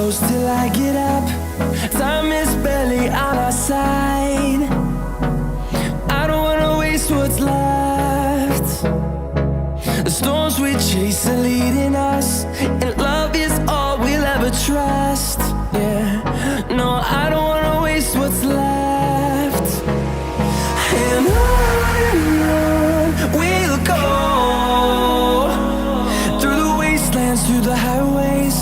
close till I get up. Time is barely on our side. I don't wanna waste what's left. The storms we chase are leading us, and love is all we'll ever trust. Yeah, no, I don't wanna waste what's left. And on we'll go, through the wastelands, through the highways,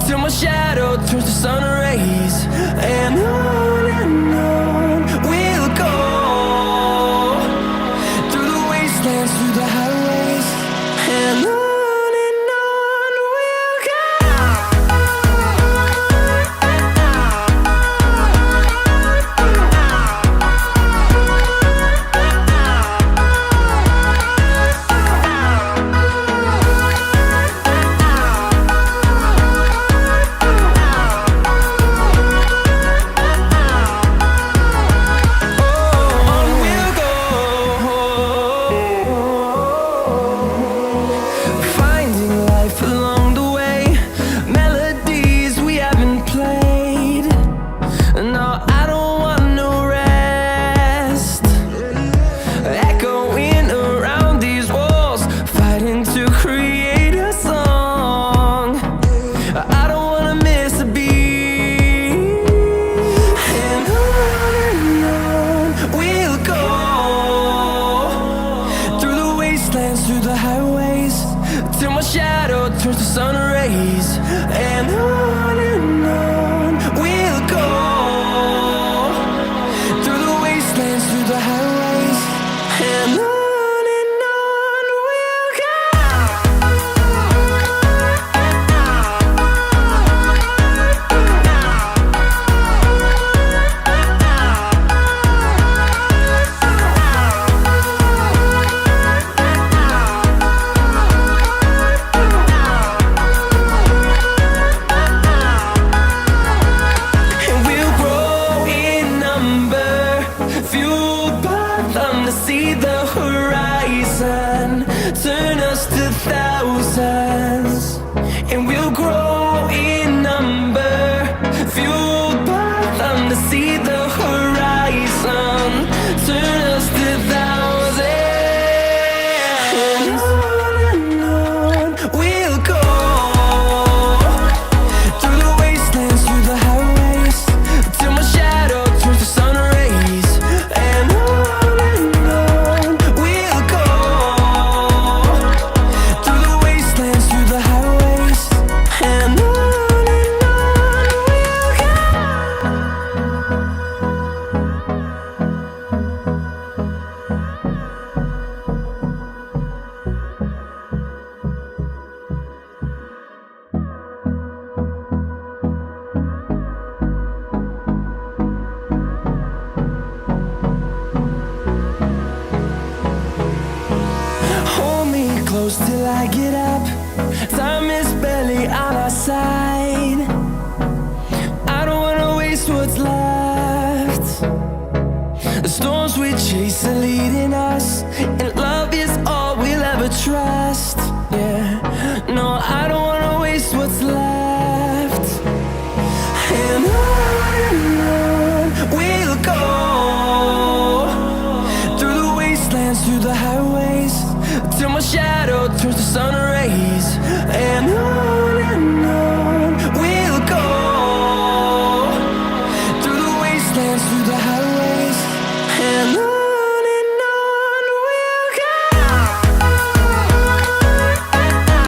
till my shadow turns to sun rays. And on we'll go, through the wastelands, through the highways, and on we'll go. Through the highways, till my shadow turns to sun rays. And on we'll go, through the wastelands, through the highways, and on we'll go. See the horizon turn us to thousands, and we'll grow in number, fueled by them. To see the horizon turn us to thousands, and on we'll go, through the wastelands, through the highways, till my shadow turns to sun rays. And close till I get up. Time is barely on our side. I don't wanna waste what's left. The storms we chase are leading us, and love is all we'll ever trust. Yeah, no, I don't wanna waste what's left. And on we'll go, through the wastelands, through the highways, till my shadow turns to sun rays. And on